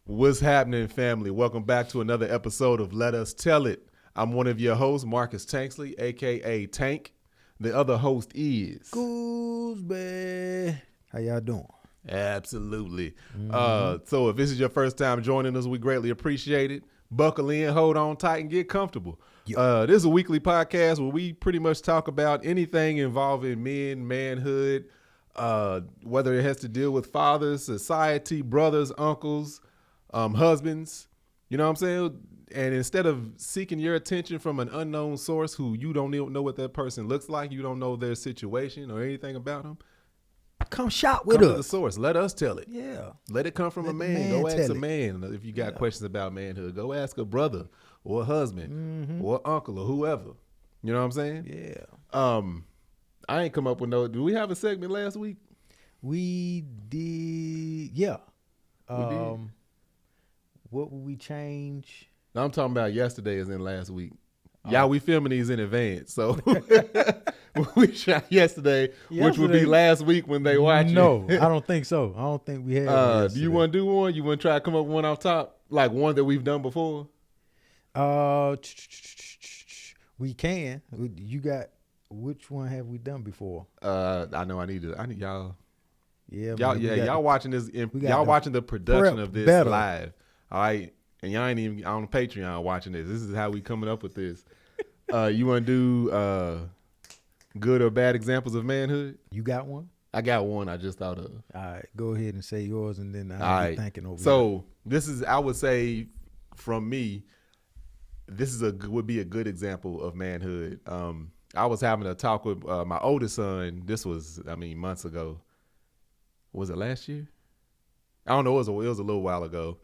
What's happening, family? Welcome back to another episode of Let Us Tell It. I'm one of your hosts, Marcus Tanksley, a.k.a. Tank. The other host is... Gooseby. How y'all doing? Absolutely. So if this is your first time joining us, we greatly appreciate it. Buckle in, hold on tight, and get comfortable. This is a weekly podcast where we pretty much talk about anything involving men, manhood, whether it has to deal with fathers, society, brothers, uncles, husbands, you know what I'm saying? And instead of seeking your attention from an unknown source who you don't even know what that person looks like, you don't know their situation or anything about them, come shop with come us. to the source. Let us tell it. Yeah. Let it come from a man. Go ask a man. If you got questions about manhood, go ask a brother or a husband or uncle or whoever. You know what I'm saying? Yeah. I ain't come up with no. Did we have a segment last week? We did. Yeah. We did. What would we change? No, I'm talking about yesterday as in last week. Yeah, we filming these in advance. So we shot yesterday, which would be last week when they watch it. No, I don't think so. I don't think we had. Do you want to do one? You want to try to come up with one off top? Like one that we've done before? We can. You got, which one have we done before? I know I need y'all. Yeah, y'all watching this. Y'all watching the production of this live. All right. And y'all ain't even on Patreon watching this. This is how we coming up with this. You want to do good or bad examples of manhood? You got one? I got one I just thought of. All right. Go ahead and say yours, and then I'll be thinking over So this is, I would say, from me, this is would be a good example of manhood. I was having a talk with my oldest son. This was, months ago. Was it last year? I don't know. It was a little while ago.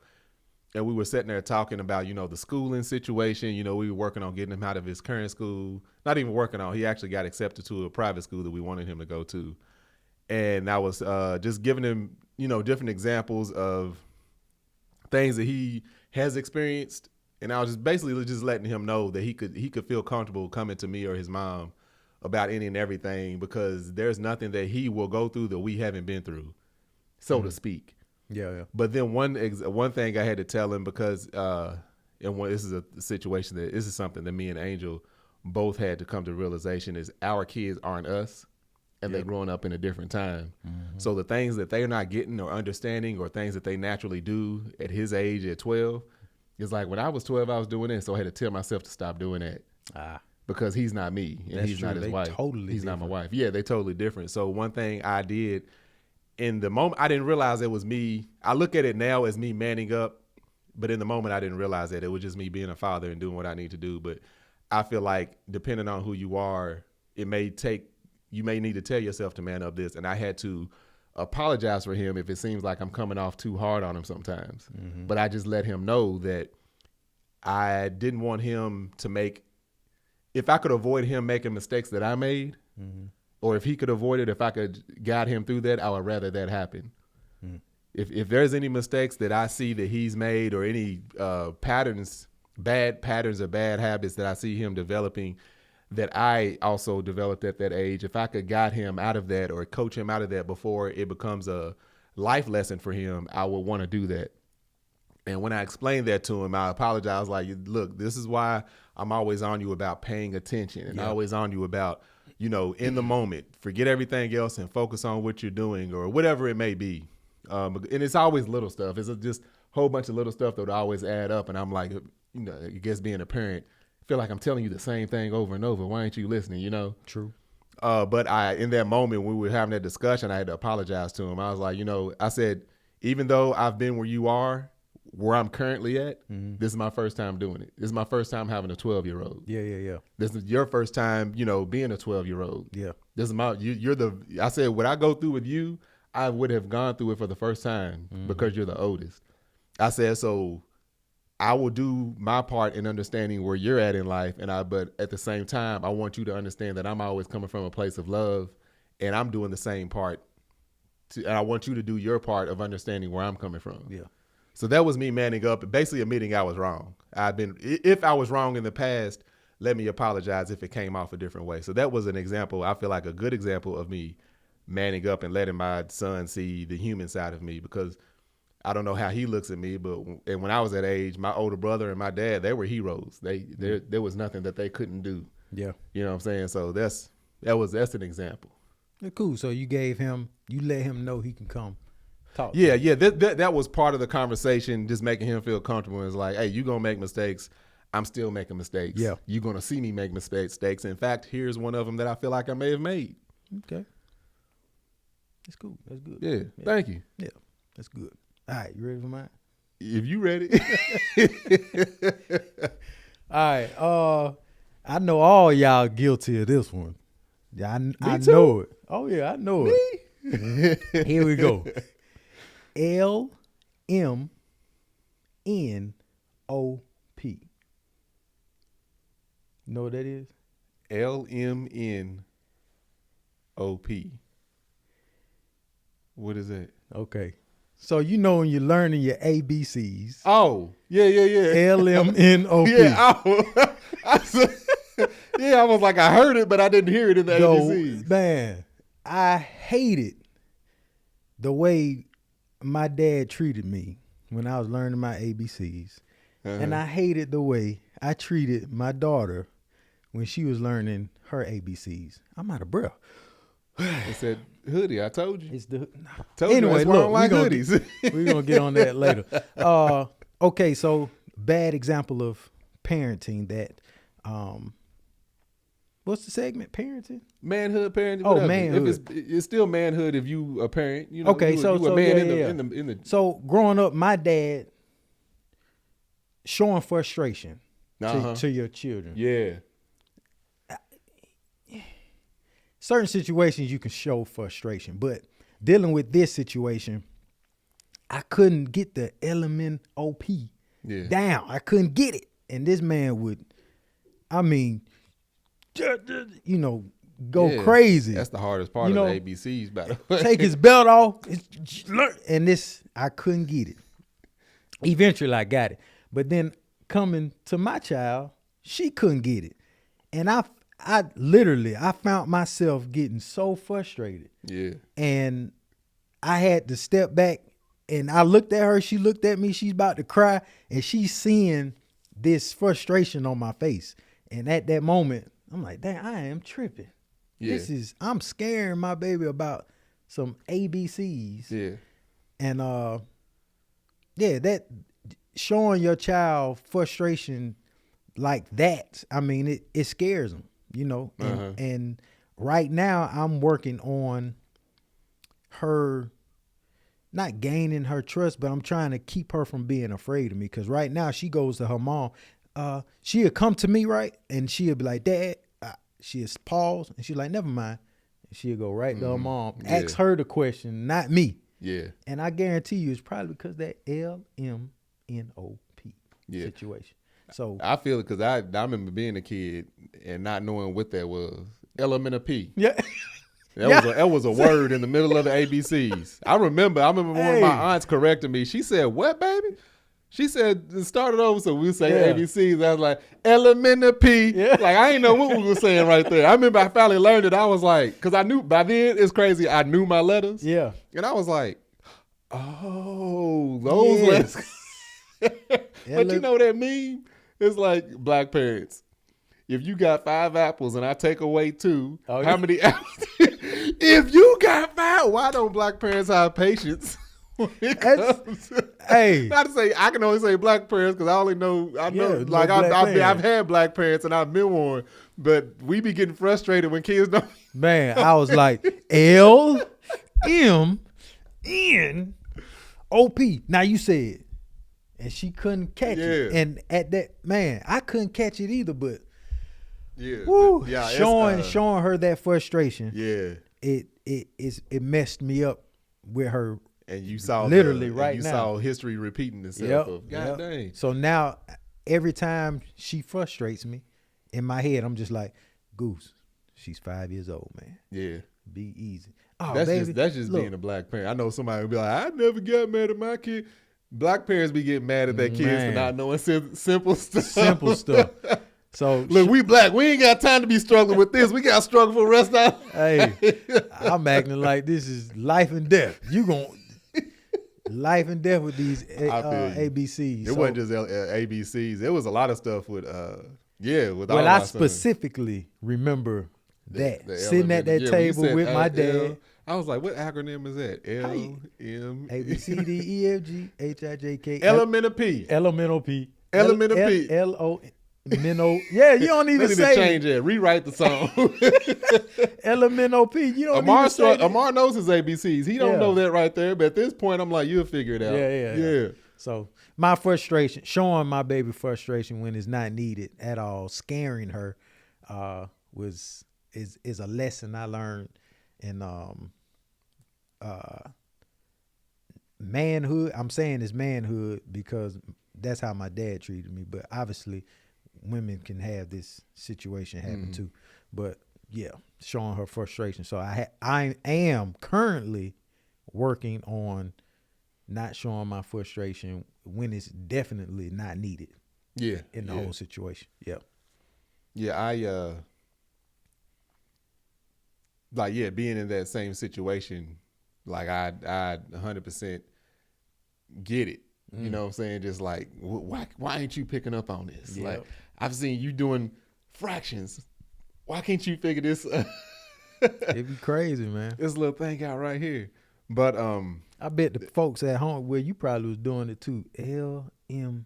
And we were sitting there talking about, the schooling situation. We were working on getting him out of his current school. Not even working on. He actually got accepted to a private school that we wanted him to go to. And I was just giving him, different examples of things that he has experienced. And I was just basically just letting him know that he could feel comfortable coming to me or his mom about any and everything, because there's nothing that he will go through that we haven't been through, so to speak. Yeah. But then one thing I had to tell him, because this is a situation this is something that me and Angel both had to come to realization, is our kids aren't us, and they're growing up in a different time. So the things that they're not getting or understanding, or things that they naturally do at his age at 12, is like, when I was 12, I was doing this, so I had to tell myself to stop doing that. Because he's not me, and he's not his wife. He's not my wife. Yeah, they totally different. So one thing I did, in the moment, I didn't realize it was me. I look at it now as me manning up, but in the moment, I didn't realize that it was just me being a father and doing what I need to do. But I feel like, depending on who you are, you may need to tell yourself to man up this. And I had to apologize for him if it seems like I'm coming off too hard on him sometimes. But I just let him know that I didn't want him to if I could avoid him making mistakes that I made, or if he could avoid it, if I could guide him through that, I would rather that happen. If there's any mistakes that I see that he's made, or any bad patterns or bad habits that I see him developing that I also developed at that age, if I could guide him out of that or coach him out of that before it becomes a life lesson for him, I would want to do that. And when I explained that to him, I apologized, like, look, this is why I'm always on you about paying attention, and always on you about, in the moment, forget everything else and focus on what you're doing, or whatever it may be. And it's always little stuff. It's just a whole bunch of little stuff that would always add up. And I'm like, I guess being a parent, I feel like I'm telling you the same thing over and over. Why ain't you listening, True. But in that moment, when we were having that discussion, I had to apologize to him. I was like, I said, even though I've been where you are, where I'm currently at, this is my first time doing it. This is my first time having a 12-year-old. Yeah. This is your first time, being a 12-year-old. Yeah. This is I said, what I go through with you, I would have gone through it for the first time, because you're the oldest. I said, so I will do my part in understanding where you're at in life, but at the same time, I want you to understand that I'm always coming from a place of love, and I'm doing the same part. And I want you to do your part of understanding where I'm coming from. Yeah. So that was me manning up, basically admitting I was wrong. If I was wrong in the past, let me apologize if it came off a different way. So that was an example, I feel like a good example of me manning up and letting my son see the human side of me, because I don't know how he looks at me, but and when I was that age, my older brother and my dad, they were heroes. There was nothing that they couldn't do. Yeah. You know what I'm saying? So that's an example. Yeah, cool. So you let him know he can come talk. Yeah, yeah. That was part of the conversation, just making him feel comfortable. It's like, hey, you gonna make mistakes. I'm still making mistakes. Yeah. You're gonna see me make mistakes. In fact, here's one of them that I feel like I may have made. Okay. That's cool. That's good. Yeah. Thank you. Yeah. That's good. All right, you ready for mine? If you ready. All right. I know all y'all guilty of this one. Yeah, I too. know it. Oh yeah, I know it. Here we go. LMNOP. You know what that is? LMNOP. What is that? Okay. So you know when you're learning your ABCs. Oh, yeah. LMNOP. Yeah, I was like, I heard it, but I didn't hear it in the ABCs. Man, I hated the way my dad treated me when I was learning my ABCs. And I hated the way I treated my daughter when she was learning her ABCs. I'm out of breath. It said hoodie. I told you. It's the Anyway, look, I don't like hoodies. We're gonna get on that later. Okay, so bad example of parenting that. What's the segment? Parenting? Manhood, parenting. Oh, whatever. manhood. If it's still manhood if you a parent. You know, Okay, you a man in the. So growing up, my dad showing frustration to your children. Yeah. Certain situations you can show frustration, but dealing with this situation, I couldn't get the LMNOP down. I couldn't get it. And this man would, go crazy. That's the hardest part of the ABCs, by the way. Take his belt off. And this, I couldn't get it. Eventually I got it. But then coming to my child, she couldn't get it. And I found myself getting so frustrated. Yeah. And I had to step back and I looked at her. She looked at me. She's about to cry. And she's seeing this frustration on my face. And at that moment, I'm like, dang, I am tripping. Yeah. I'm scaring my baby about some ABCs. Yeah. And that showing your child frustration like that, it scares them. And right now I'm working on her, not gaining her trust, but I'm trying to keep her from being afraid of me. Because right now she goes to her mom. She'll come to me, right? And she'll be like, Dad, she'll pause. And she's like, never mind. And she'll go right to her mom. Yeah. Ask her the question, not me. Yeah. And I guarantee you it's probably because that LMNOP situation. So I feel it because I remember being a kid and not knowing what that was. LMNOP. Yeah. That was a word in the middle of the ABCs. I remember one of my aunts corrected me. She said, "What, baby?" She said, "Start it over." So we say ABCs. I was like, LMNOP. Yeah. Like I ain't know what we were saying right there. I remember I finally learned it. I was like, because I knew by then it's crazy. I knew my letters. Yeah. And I was like, oh, those letters. But you know that meme? It's like black parents. If you got 5 apples and I take away 2, how many apples? If you got 5, why don't black parents have patience? Hey, not to say I can only say black parents because I know I've had black parents and I've been one, but we be getting frustrated when kids don't. Man, I was like LMNOP. Now you said, and she couldn't catch it, and at that I couldn't catch it either. But showing her that frustration, it messed me up with her. And you saw saw history repeating itself. God dang. So now every time she frustrates me, in my head I'm just like, Goose, she's 5 years old, man. Yeah. Be easy. Oh, that's just being a black parent. I know somebody will be like, I never got mad at my kid. Black parents be getting mad at their kids for not knowing simple stuff. Simple stuff. So look, we black. We ain't got time to be struggling with this. We got to struggle for the rest of our Hey, I'm acting like this is life and death. life and death with these I feel you. ABCs. It wasn't just ABCs. It was a lot of stuff with with all well, my I sons. specifically remember that The sitting at that elementary- when you table said with my L, dad. I was like, what acronym is that? L, M, A B C D E F G H I J K Elemental P. Elemental P. Elemental P. L O Minnow. Yeah, you don't even They need say to change it. Rewrite the song. Elemental P. You don't even say that. Amar knows his ABCs. He don't Yeah. know that right there. But at this point, I'm like, you'll figure it out. Yeah. So my frustration, showing my baby frustration when it's not needed at all, scaring her, is a lesson I learned in manhood. I'm saying it's manhood because that's how my dad treated me. But obviously, women can have this situation happen too. But yeah, showing her frustration. So I am currently working on not showing my frustration when it's definitely not needed. Yeah. In the whole situation. Yeah. Yeah, being in that same situation, like I 100% get it. You know what I'm saying? Just like, why ain't you picking up on this? Yep. Like, I've seen you doing fractions. Why can't you figure this? It'd be crazy, man. This little thing out right here. But I bet the folks at home where you probably was doing it too. LMNO.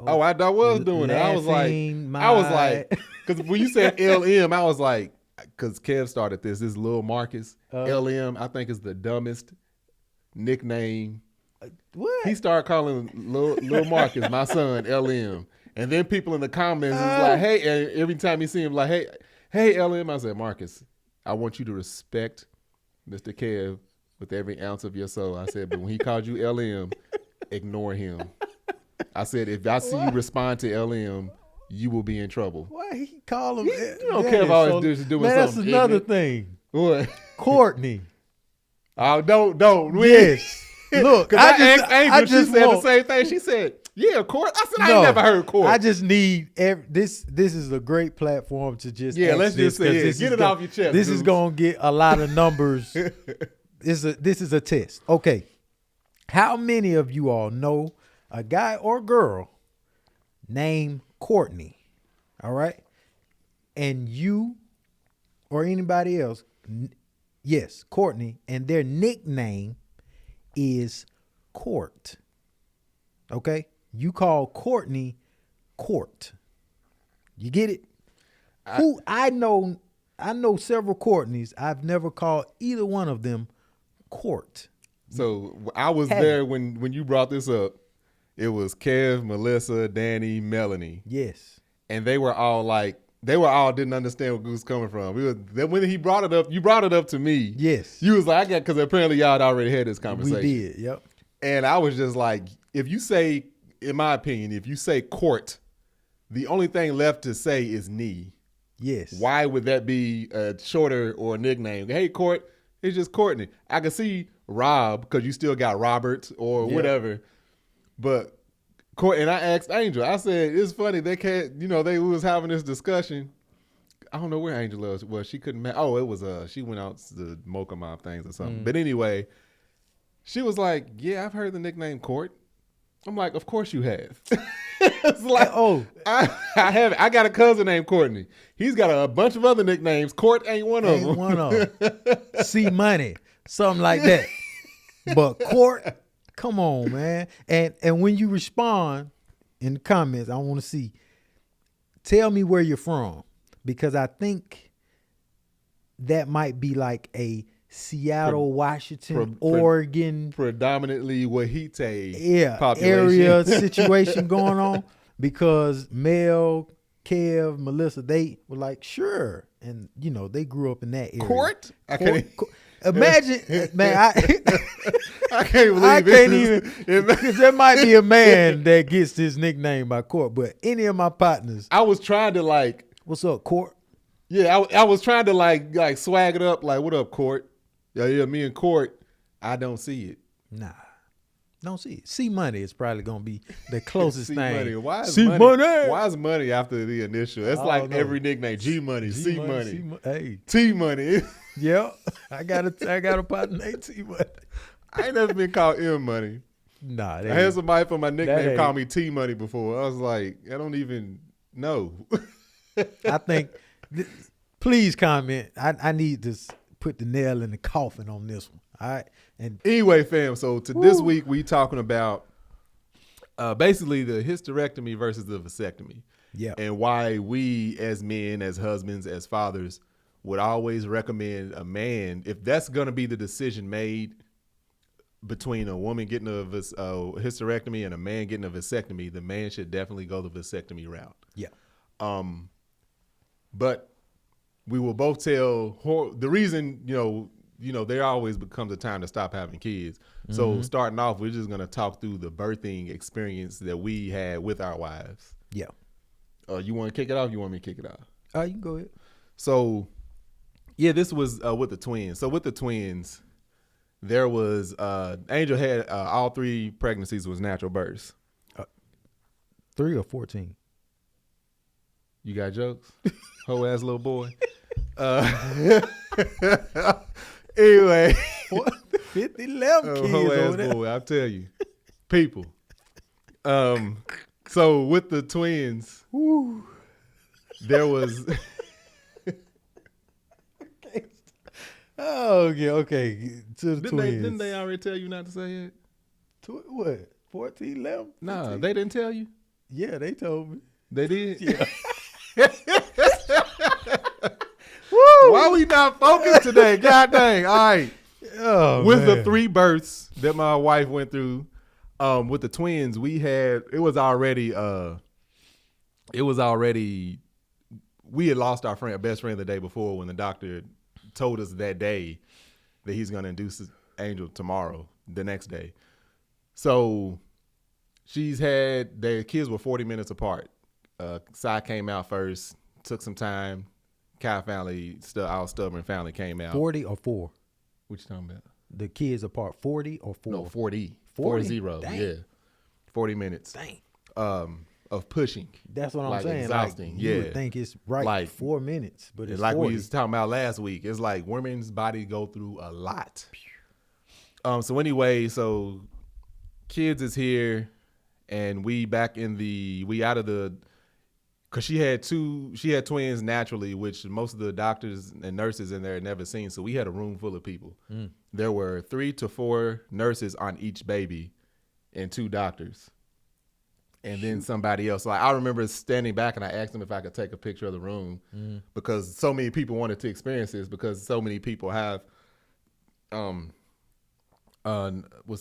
Oh, I was doing it. I was like, because when you said LM, I was like, because Kev started this Lil Marcus. LM, I think is the dumbest nickname. What? He started calling Lil Marcus, my son, LM. And then people in the comments was like, hey, and every time you see him, like, hey, LM. I said, Marcus, I want you to respect Mr. Kev with every ounce of your soul. I said, but when he called you LM, ignore him. I said, if I see you respond to LM, you will be in trouble. Why he call him? You know, Kev always doing man, that's something. another ignorant. thing. What? Courtney. Oh, don't. Yes. Look, Because I asked Angel, she said the same thing. She said, yeah, Court. I said, I ain't never heard Court. I just need this. This is a great platform to just let's just say get it off your chest. This is gonna get a lot of numbers. This is a test. Okay, how many of you all know a guy or girl named Courtney? All right, and you or anybody else, yes, Courtney, and their nickname is Court. Okay, you call Courtney Court. You get it? I know several Courtneys. I've never called either one of them Court. So I was there when you brought this up. It was Kev, Melissa, Danny, Melanie. Yes. And they were all didn't understand where Goose coming from. When he brought it up, you brought it up to me. Yes. You was like, because apparently y'all had already had this conversation. We did, yep. And I was just like, if you say, in my opinion, if you say court, the only thing left to say is knee. Yes. Why would that be a shorter or a nickname? Hey, Court, it's just Courtney. I can see Rob because you still got Robert or whatever. But Court, and I asked Angel, I said, it's funny, they can't, they was having this discussion. I don't know where Angel was. She couldn't, it was, she went out to the Mocha Mob things or something. But anyway, she was like, yeah, I've heard the nickname Court. I'm like, of course you have. It's like, I have. I got a cousin named Courtney. He's got a bunch of other nicknames. Court ain't one of them. C Money, something like that. But Court, come on, man. And when you respond in the comments, I want to see. Tell me where you're from, because I think that might be like a Seattle, Washington, Oregon, predominantly Wahite area situation going on, because Mel, Kev, Melissa, they were like, sure, and they grew up in that area. Court? Imagine, man, I can't believe I can't even, because there might be a man that gets his nickname by Court, but any of my partners, I was trying to what's up, Court? Yeah, I was trying to like swag it up, like, what up, Court? Yeah, me and Court, I don't see it. Nah, don't see it. C Money is probably gonna be the closest C thing. Money. Why is C money? Why is money after the initial? That's like no. every nickname. G Money, C Money, Hey, T Money. yeah, I got a partner named T Money. I ain't never been called M Money. Nah, I had somebody for my nickname call ain't- me T Money before. I was like, I don't even know. I think. Please comment. I need to put the nail in the coffin on this one. All right. And Anyway, fam. So this week we talking about basically the hysterectomy versus the vasectomy. yeah, And why we as men, as husbands, as fathers would always recommend a man, if that's going to be the decision made between a woman getting a hysterectomy and a man getting a vasectomy, the man should definitely go the vasectomy route. yeah, But we will both tell the reason, there always becomes a time to stop having kids. Mm-hmm. So starting off, we're just going to talk through the birthing experience that we had with our wives. yeah. You want to kick it off? You want me to kick it off? You can go ahead. So, yeah, this was with the twins. So with the twins, there was Angel had all 3 pregnancies was natural births. 3 or 14? You got jokes? Whole ass little boy. Anyway. 50 left kids Whole over ass there. boy, I'll tell you. People. So with the twins, there was... Okay. To the twins. Didn't they already tell you not to say it? What? 14 left? Nah, 15? they didn't tell you? Yeah, they told me. They did? Yeah. Why we not focused today? God dang. All right. Oh, with man. the 3 births that my wife went through, with the twins, we had, we had lost our best friend the day before when the doctor told us that day that he's going to induce Angel tomorrow, the next day. So their kids were 40 minutes apart. Sai came out first, took some time. Kai finally, our stubborn family came out. 40 or 4? What you talking about? The kids apart, 40 or 4? No, 40. 40? 40, Dang. yeah. 40 minutes. Dang. Of pushing. That's what I'm like saying. Exhausting. Like, yeah. you would think it's like 4 minutes, but it's like 40. we was talking about last week. It's like women's body go through a lot. So anyway, kids is here, and we out of the, because she had twins naturally, which most of the doctors and nurses in there had never seen. So we had a room full of people. There were 3 to 4 nurses on each baby and 2 doctors. And then somebody else. Like I remember standing back and I asked them if I could take a picture of the room because so many people wanted to experience this because so many people have what's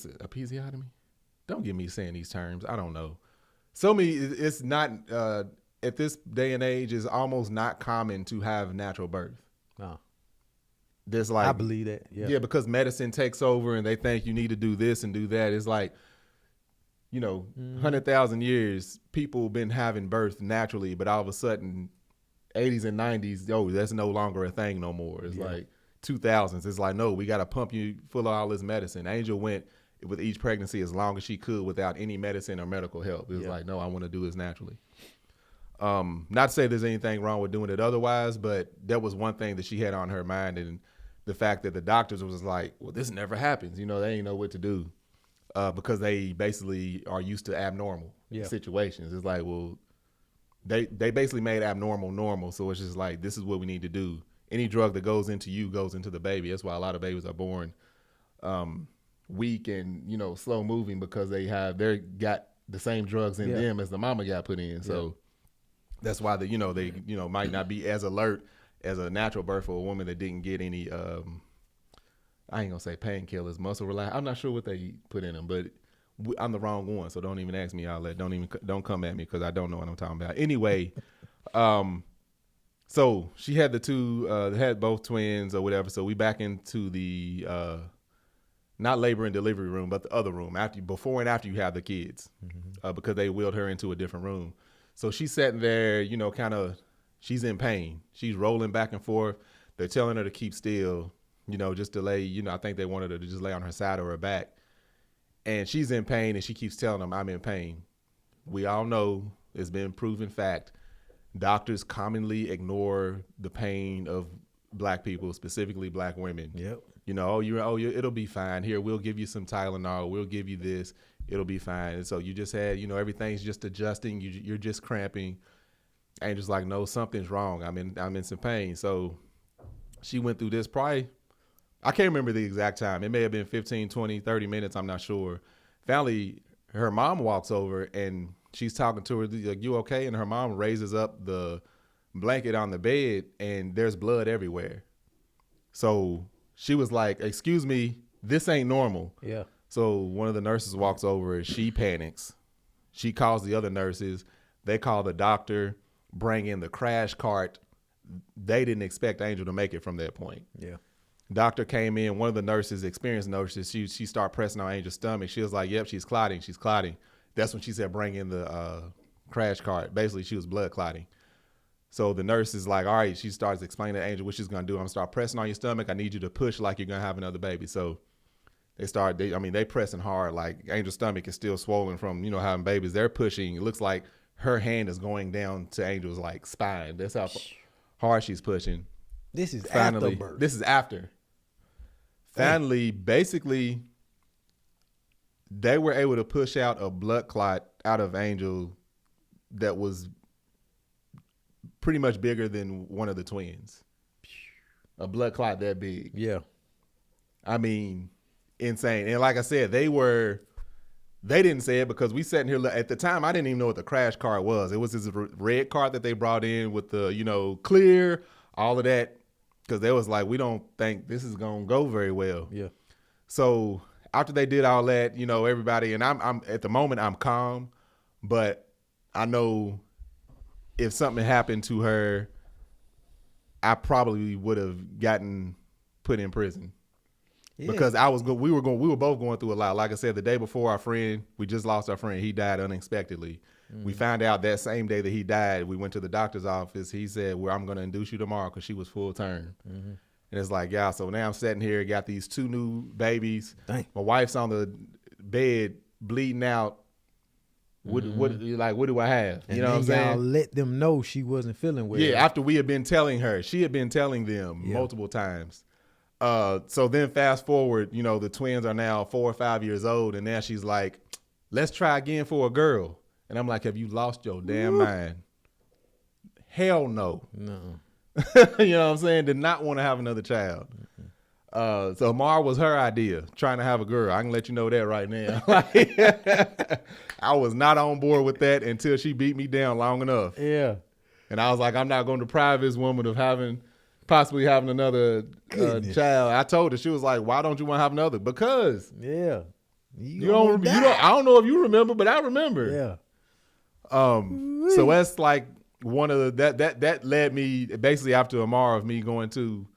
it, episiotomy? Don't get me saying these terms. I don't know. So many, it's not at this day and age, is almost not common to have natural birth. No. There's like, I believe that. Yeah, because medicine takes over and they think you need to do this and do that. It's like, 100,000 years, people been having birth naturally, but all of a sudden, 80s and 90s, that's no longer a thing no more. It's like 2000s. It's like, no, we got to pump you full of all this medicine. Angel went with each pregnancy as long as she could without any medicine or medical help. It was like, no, I want to do this naturally. Not to say there's anything wrong with doing it otherwise, but that was one thing that she had on her mind. And the fact that the doctors was like, well, this never happens. They ain't know what to do. Because they basically are used to abnormal situations. It's like, well, they basically made abnormal normal. So it's just like, this is what we need to do. Any drug that goes into you goes into the baby. That's why a lot of babies are born weak and, slow moving because they got the same drugs in them as the mama got put in. So that's why they might not be as alert as a natural birth for a woman that didn't get any I ain't gonna say painkillers, muscle relax. I'm not sure what they put in them, but I'm the wrong one, so don't even ask me all that. Don't come at me because I don't know what I'm talking about. Anyway, so she had had both twins or whatever. So we back into the not labor and delivery room, but the other room before and after you have the kids, because they wheeled her into a different room. So she's sitting there, she's in pain. She's rolling back and forth. They're telling her to keep still. Just to lay, I think they wanted her to just lay on her side or her back. And she's in pain and she keeps telling them, I'm in pain. We all know it's been proven fact. Doctors commonly ignore the pain of black people, specifically black women. Yep. You know, it'll be fine. Here, we'll give you some Tylenol. We'll give you this. It'll be fine. And so you just had, you know, everything's just adjusting. You're just cramping. Angel's like, no, something's wrong. I'm in some pain. So she went through this probably, I can't remember the exact time. It may have been 15, 20, 30 minutes. I'm not sure. Finally, her mom walks over and she's talking to her, like, you okay? And her mom raises up the blanket on the bed and there's blood everywhere. So she was like, excuse me, this ain't normal. Yeah. So one of the nurses walks over and she panics. She calls the other nurses. They call the doctor, bring in the crash cart. They didn't expect Angel to make it from that point. Yeah. Doctor came in. One of the nurses, experienced nurses, she started pressing on Angel's stomach. She was like, yep, she's clotting. She's clotting. That's when she said, bring in the crash cart. Basically, she was blood clotting. So the nurse is like, all right, she starts explaining to Angel what she's going to do. I'm going to start pressing on your stomach. I need you to push like you're going to have another baby. So they pressing hard. Like Angel's stomach is still swollen from, you know, having babies. They're pushing. It looks like her hand is going down to Angel's like spine. That's how hard she's pushing. This is Finally, after birth. This is after. Finally, basically, they were able to push out a blood clot out of Angel that was pretty much bigger than one of the twins. A blood clot that big. Yeah. I mean, insane. And like I said, they didn't say it because we sat in here at the time. I didn't even know what the crash cart was. It was this red cart that they brought in with the, you know, clear, all of that. Because they was like, we don't think this is going to go very well. Yeah. So after they did all that, you know, everybody, and I'm at the moment, I'm calm, but I know if something happened to her, I probably would have gotten put in prison. Yeah. Because we were both going through a lot. Like I said, the day before we just lost our friend. He died unexpectedly. Mm-hmm. We found out that same day that he died. We went to the doctor's office. He said, well, I'm going to induce you tomorrow because she was full term. Mm-hmm. And it's like, yeah, so now I'm sitting here, got these 2 new babies. Dang. My wife's on the bed bleeding out. What do I have? And you know what I'm saying? Y'all let them know she wasn't feeling well. Yeah, after we had been telling her. She had been telling them multiple times. So then fast forward, you know, the twins are now 4 or 5 years old, and now she's like, let's try again for a girl. And I'm like, have you lost your damn mind? Hell no. No. You know what I'm saying? Did not want to have another child. So Mar was her idea, trying to have a girl. I can let you know that right now. I was not on board with that until she beat me down long enough. Yeah. And I was like, I'm not going to deprive this woman of possibly having another child. I told her, she was like, why don't you want to have another? Because yeah, you don't. I don't know if you remember, but I remember. Yeah. So that's like one of that led me basically after Amar of me going to,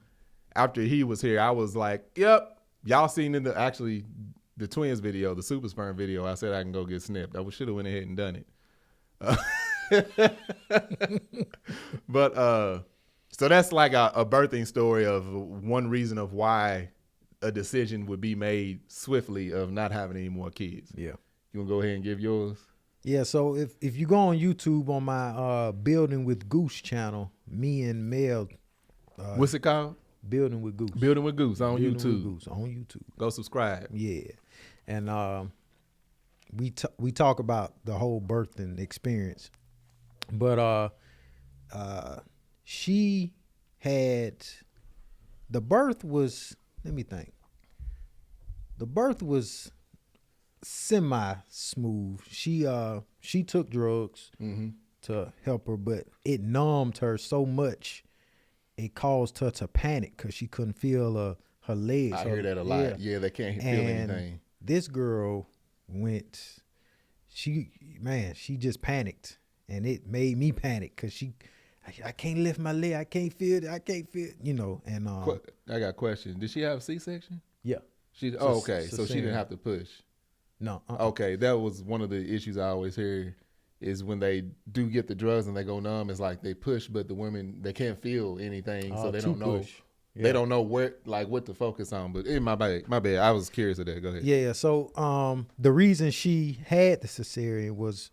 after he was here, I was like, yep, y'all seen in the twins video, the super sperm video, I said I can go get snipped. I should have went ahead and done it. But so that's like a birthing story of one reason of why a decision would be made swiftly of not having any more kids. Yeah. You want to go ahead and give yours? Yeah, so if you go on YouTube on my Building with Goose channel, me and Mel. What's it called? Building with Goose. Building with Goose on Building YouTube. With Goose on YouTube. Go subscribe. Yeah. And we talk about the whole birthing experience. But she had, the birth was, let me think. The birth was semi-smooth. She took drugs to help her, but it numbed her so much it caused her to panic because she couldn't feel her legs. I hear that a lot. Yeah, they can't feel anything. This girl she just panicked, and it made me panic because I can't lift my leg. I can't feel it, you know. And I got a question. Did she have a C-section? Yeah. Okay. So she didn't have to push. No. Okay, that was one of the issues I always hear is when they do get the drugs and they go numb, it's like they push, but the women, they can't feel anything, so they don't know. Yeah. They don't know what to focus on. But my bad. I was curious of that. Go ahead. Yeah. So the reason she had the cesarean was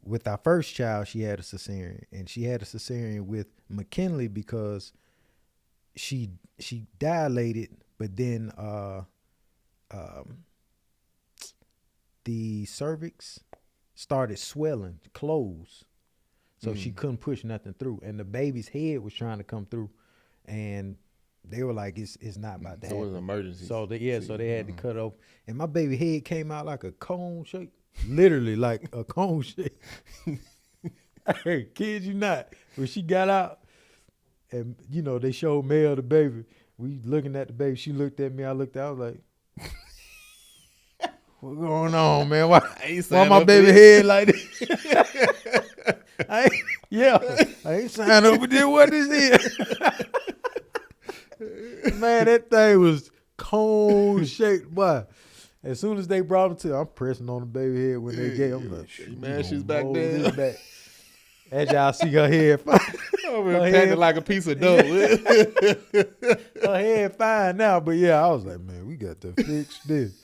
with our first child. She had a cesarean, and she had a cesarean with McKinley because she dilated, but then the cervix started swelling, closed. So she couldn't push nothing through. And the baby's head was trying to come through. And they were like, it's not about to happen. So it was an emergency. So they had to cut off. And my baby head came out like a cone shape. Literally like a cone shape. Hey, kid you not. When she got out, and you know, they showed Mel the baby. We looking at the baby. She looked at me. I looked at her. I was like, what going on, man? Why my baby head like this? I ain't signed up for this. What is this? Man, that thing was cone shaped, boy. As soon as they brought him to, I'm pressing on the baby head when they gave him. Like, man, she's back there. As y'all see her head fine. Her head like a piece of dough. Her head fine now, but yeah, I was like, man, we got to fix this.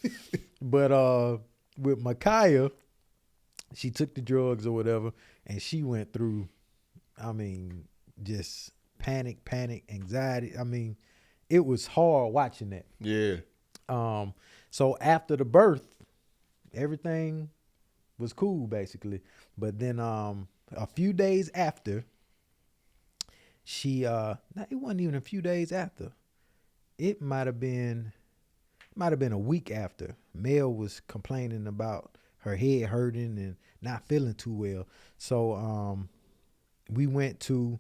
But with Micaiah, she took the drugs or whatever, and she went through, I mean, just panic, anxiety. I mean, it was hard watching that. Yeah. So after the birth, everything was cool basically. But then a few days after, it wasn't even a few days after. It might have been a week after. Mel was complaining about her head hurting and not feeling too well. So we went to,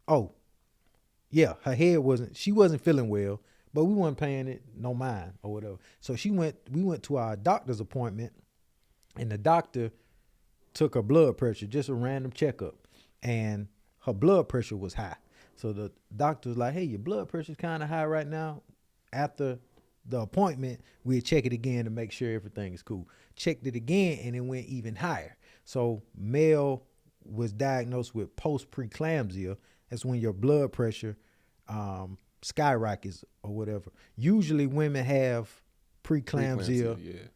her head she wasn't feeling well, but we weren't paying it no mind or whatever. So we went to our doctor's appointment, and the doctor took her blood pressure, just a random checkup, and her blood pressure was high. So the doctor was like, hey, your blood pressure's kind of high right now. After the appointment, we'll check it again to make sure everything is cool. Checked it again, and it went even higher. So Mel was diagnosed with post-preeclampsia. That's when your blood pressure skyrockets or whatever. Usually women have preeclampsia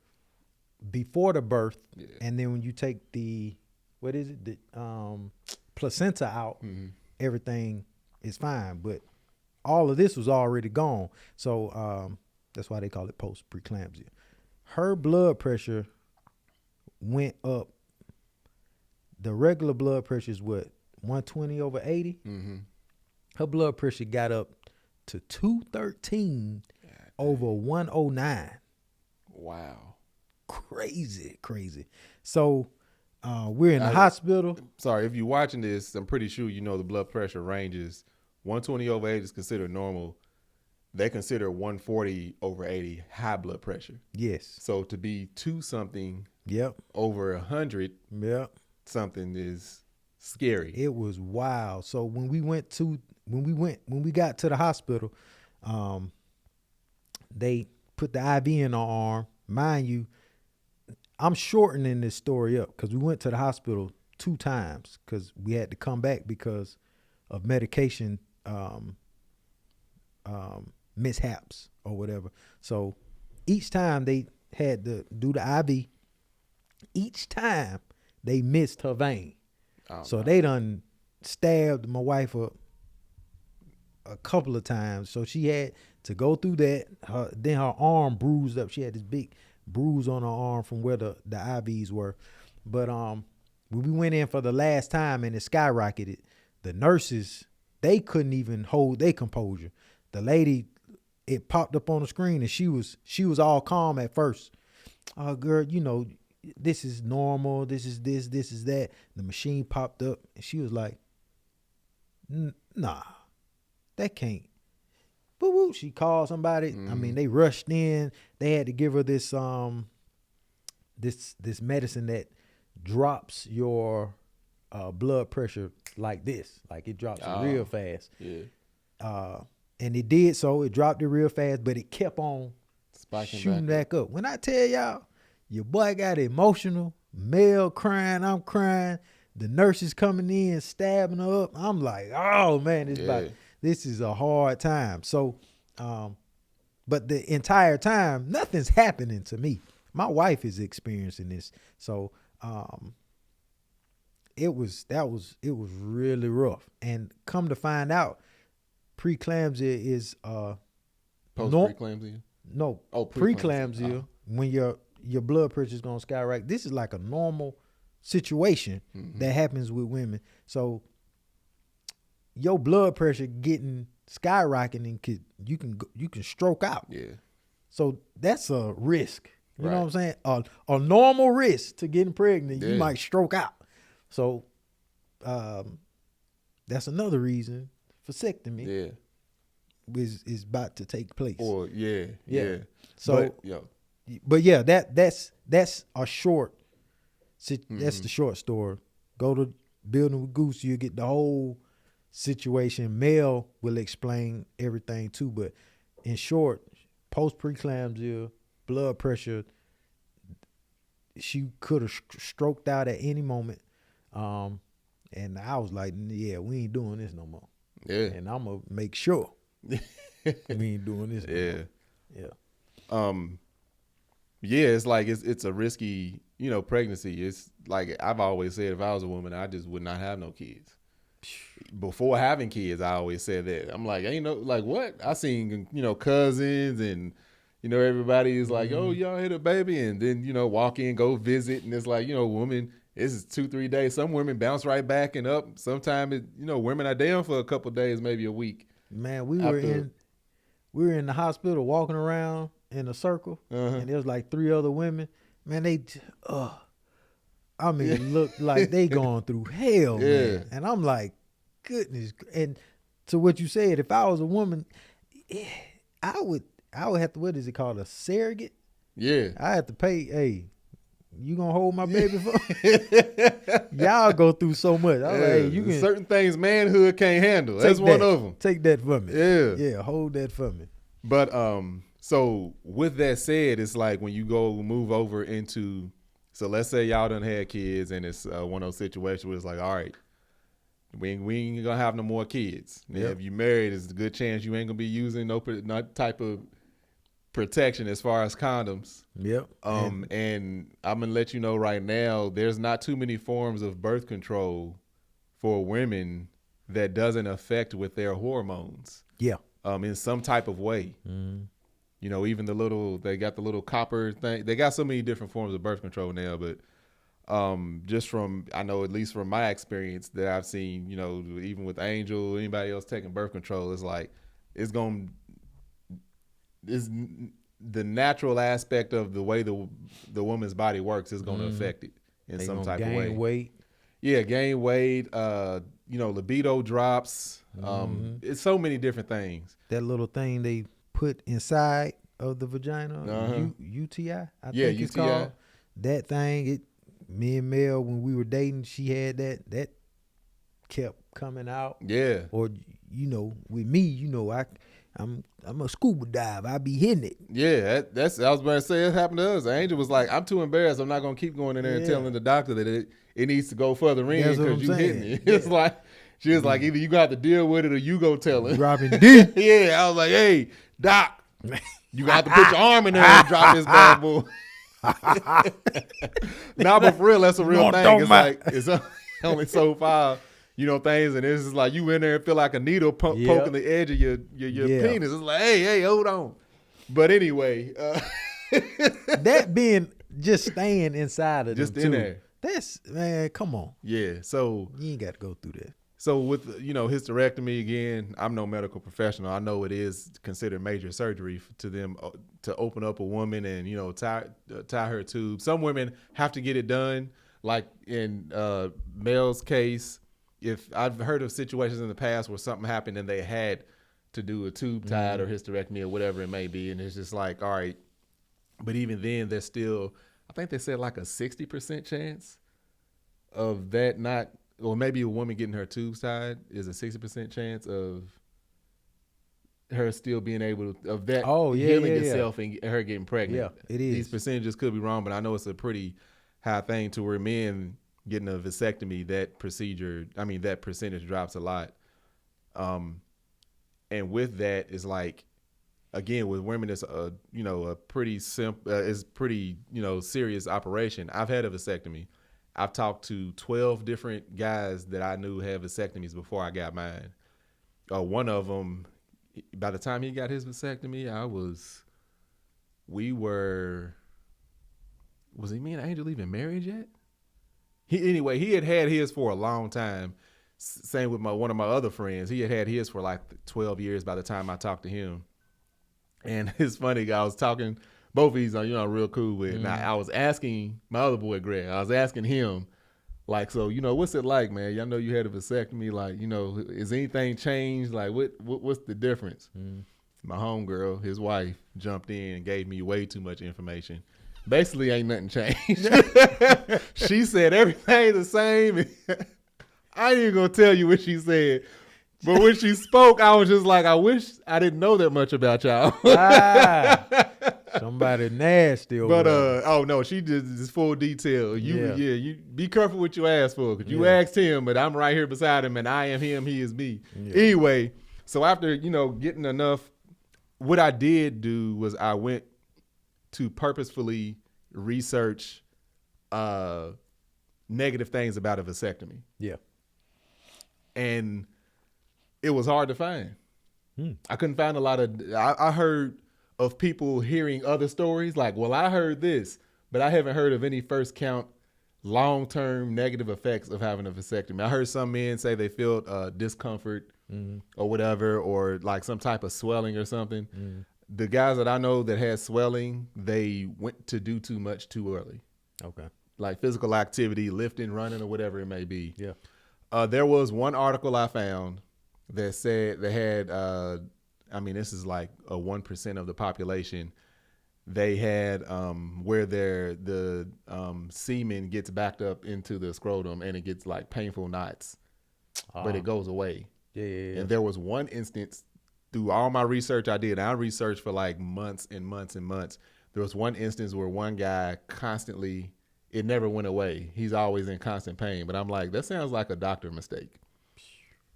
before the birth, and then when you take the placenta out, everything is fine. But all of this was already gone, so that's why they call it post-preeclampsia. Her blood pressure went up. The regular blood pressure is what, 120/80? Her blood pressure got up to 213/109. Wow. Crazy. So we're in the hospital. Sorry, if you're watching this, I'm pretty sure you know the blood pressure ranges. 120/80 is considered normal. They consider 140/80 high blood pressure. Yes. So to be 2 something over 100 something is scary. It was wild. So when we got to the hospital, they put the IV in our arm. Mind you, I'm shortening this story up because we went to the hospital 2 times because we had to come back because of medication mishaps or whatever. So each time they had to do the IV, each time they missed her vein. So they done stabbed my wife up a couple of times. So she had to go through that. Then her arm bruised up. She had this big bruise on her arm from where the IVs were. But when we went in for the last time and it skyrocketed, the nurses, they couldn't even hold their composure. The lady, it popped up on the screen and she was all calm at first. Oh, girl, you know, this is normal. This is that. The machine popped up and she was like, nah, that can't. Boo-boo. She called somebody. I mean, they rushed in. They had to give her this this medicine that drops your blood pressure like this. Like it drops it real fast. Yeah. And it did so. It dropped it real fast, but it kept on shooting back up. When I tell y'all, your boy got emotional. Mel crying, I'm crying. The nurses coming in, stabbing her up. I'm like, oh man, this is a hard time. So, but the entire time, nothing's happening to me. My wife is experiencing this. So, it was really rough. And come to find out, preeclampsia is Post-preeclampsia? No. Oh, preeclampsia. When your blood pressure is gonna skyrocket. This is like a normal situation that happens with women. So your blood pressure getting skyrocketing, you can stroke out. Yeah. So that's a risk. You know what I'm saying? A normal risk to getting pregnant. You might stroke out. So that's another reason vasectomy is about to take place. Or yeah. So but yeah, that's a short. That's the short story. Go to Building with Goose, you'll get the whole situation. Mel will explain everything too, but in short, post preeclampsia, blood pressure, she could have stroked out at any moment. And I was like, yeah, we ain't doing this no more. Yeah. And I'm gonna make sure we ain't doing this no more. Yeah. Yeah, it's like it's a risky, pregnancy. It's like I've always said, if I was a woman, I just would not have no kids. Before having kids, I always said that. I'm like, ain't no, like what? I seen, cousins and, everybody is like, oh, y'all hit a baby. And then, walk in, go visit. And it's like, women, this is 2-3 days. Some women bounce right back and up. Sometimes, women are down for a couple of days, maybe a week. Man, we were in the hospital walking around in a circle, and there was like 3 other women. Man, they, look like they going through hell, man. And I'm like, goodness. And to what you said, if I was a woman, I would have to, what is it called, a surrogate? Yeah. I have to pay, hey, you gonna hold my baby for y'all go through so much. I was like, hey, you can, certain things manhood can't handle. That's one of them. Take that from me. Yeah, hold that from me. But so with that said, it's like when you move over into, so let's say y'all done had kids and it's one of those situations where it's like, all right, we ain't gonna have no more kids. Yep. If you married, there's a good chance you ain't gonna be using no type of protection as far as condoms. Yep. And I'm gonna let you know right now, there's not too many forms of birth control for women that doesn't affect with their hormones. Yeah. In some type of way. Even they got the little copper thing. They got so many different forms of birth control now, but just from, I know at least from my experience that I've seen, even with Angel, anybody else taking birth control, it's like, it's the natural aspect of the way the woman's body works is going to affect it in some type of way. Gain weight. Yeah, gain weight, libido drops. It's so many different things. That little thing they put inside of the vagina, UTI, I think it's called. That thing, me and Mel, when we were dating, she had that kept coming out. Yeah. Or, with me, I'm a scuba dive. I be hitting it. Yeah, that's I was about to say, it happened to us. Angel was like, I'm too embarrassed. I'm not gonna keep going in there and telling the doctor that it needs to go further in because you hitting it. It's like, she was like, either you got to deal with it or you go tell him. Dropping deep. Yeah, I was like, hey, doc, you got to put your arm in there and drop this bad boy. Nah, but for real, that's a real thing. It's like, it's only so far, things, and it's just like you in there and feel like a needle poking the edge of your penis. It's like, hey, hold on. But anyway. That being just staying inside of just them in too. there. That's, man, come on. Yeah, so. You ain't got to go through that. So with, hysterectomy, again, I'm no medical professional. I know it is considered major surgery to them to open up a woman and, tie her tube. Some women have to get it done. Like in Mel's case, if I've heard of situations in the past where something happened and they had to do a tube tied or hysterectomy or whatever it may be. And it's just like, all right. But even then, there's still, I think they said like a 60% chance of that not, or maybe a woman getting her tubes tied is a 60% chance of her still being able to, of that healing itself and her getting pregnant. Yeah, it is. These percentages could be wrong, but I know it's a pretty high thing to where men getting a vasectomy, that percentage drops a lot. And with that, it's like, again, with women, it's a pretty simple, it's pretty, serious operation. I've had a vasectomy. I've talked to 12 different guys that I knew had vasectomies before I got mine. One of them, by the time he got his vasectomy, was he me and Angel even married yet? He had his for a long time. Same with one of my other friends. He had his for like 12 years by the time I talked to him. And it's funny, I was talking, both of these are, real cool with. Now, I was asking my other boy, Greg, I was asking him, like, so, what's it like, man? Y'all know you had a vasectomy. Like, is anything changed? Like, what's the difference? My homegirl, his wife, jumped in and gave me way too much information. Basically, ain't nothing changed. She said everything the same. I ain't even going to tell you what she said. But when she spoke, I was just like, I wish I didn't know that much about y'all. Somebody nasty over but there. oh no, she did this full detail. You be careful what you ask for, because you asked him, but I'm right here beside him, and I am him, he is me. Anyway, so after getting enough, what I did do was I went to purposefully research negative things about a vasectomy. Yeah. And it was hard to find. I couldn't find a lot of, I heard of people hearing other stories like, well, I heard this, but I haven't heard of any first count long-term negative effects of having a vasectomy. I heard some men say they felt discomfort or whatever, or like some type of swelling or something. The guys that I know that had swelling, they went to do too much too early. Okay. Like physical activity, lifting, running, or whatever it may be. Yeah. There was one article I found that said they had, this is like a 1% of the population. They had where the semen gets backed up into the scrotum and it gets like painful knots, but it goes away. Yeah. And there was one instance through all my research I did. I researched for like months and months and months. There was one instance where one guy constantly, it never went away. He's always in constant pain. But I'm like, that sounds like a doctor mistake.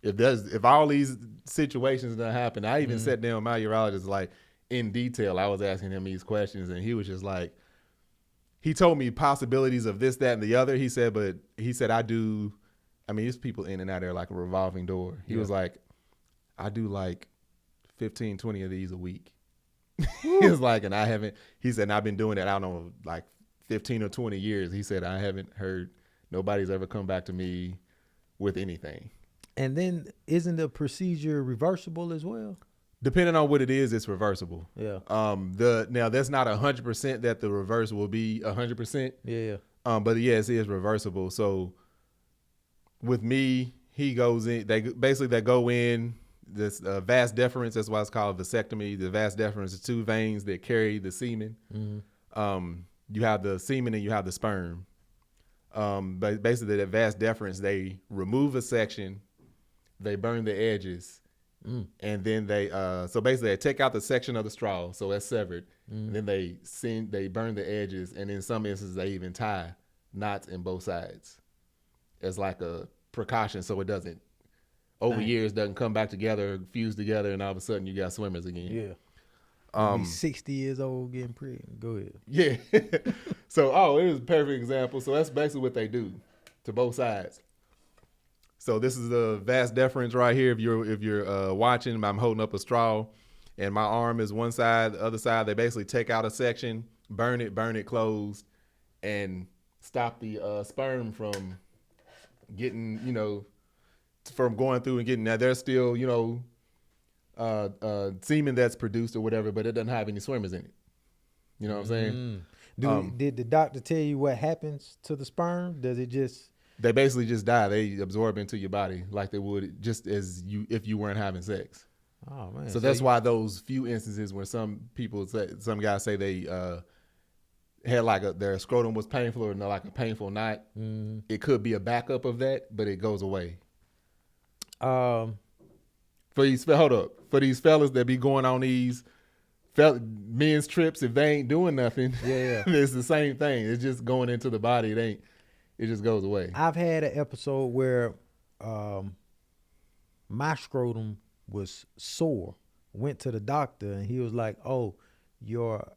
If all these situations that happen, I even sat down with my urologist, like in detail. I was asking him these questions, and he was just like, he told me possibilities of this, that, and the other. He said, there's people in and out there like a revolving door. He was like, I do like 15, 20 of these a week. He was like, he said, I've been doing it, I don't know, like 15 or 20 years. He said, I haven't heard, nobody's ever come back to me with anything. And then isn't the procedure reversible as well? Depending on what it is, it's reversible. Yeah. Now that's not 100% that the reverse will be 100%. Yeah. But yes, it is reversible. So with me, he goes in. They go in. This vas deferens. That's why it's called vasectomy. The vas deferens is two veins that carry the semen. You have the semen and you have the sperm. But basically, the vas deferens, they remove a section, they burn the edges, and then they take out the section of the straw, so that's severed. And then they burn the edges, and in some instances they even tie knots in both sides as like a precaution, so it doesn't years doesn't come back together, fuse together, and all of a sudden you got swimmers again. Yeah. Be 60 years old getting pregnant. Go ahead. Yeah. So, it was a perfect example. So that's basically what they do to both sides. So this is the vas deferens right here. If you're watching, I'm holding up a straw, and my arm is one side. The other side, they basically take out a section, burn it closed, and stop the sperm from getting, from going through and getting. Now there's still, semen that's produced or whatever, but it doesn't have any swimmers in it. You know what I'm saying? Did the doctor tell you what happens to the sperm? Does it just? They basically just die. They absorb into your body like they would just as if you weren't having sex. Oh man! So that's why those few instances where some guys say they had their scrotum was painful or like a painful knot. It could be a backup of that, but it goes away. For these fellas that be going on these men's trips, if they ain't doing nothing, it's the same thing. It's just going into the body. It just goes away. I've had an episode where my scrotum was sore. Went to the doctor and he was like, "Oh, your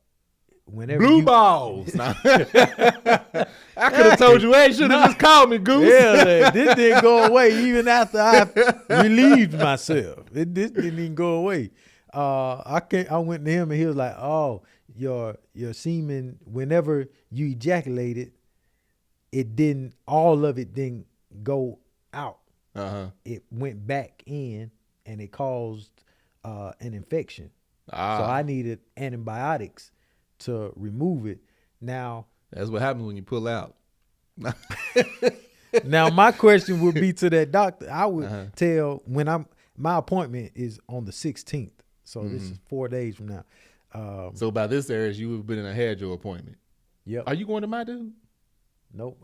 whenever Blue balls. Nah. I could have told you, hey, should have just called me, Goose. Yeah, this didn't go away even after I relieved myself. This didn't even go away. I went to him and he was like, "Oh, your semen, whenever you ejaculated, all of it didn't go out. It went back in and it caused an infection. So I needed antibiotics to remove it. Now that's what happens when you pull out. Now my question would be to that doctor. I would tell my appointment is on the 16th. So this is 4 days from now. So by this area, you would have been and had your appointment. Yep. Are you going to my dude? Nope.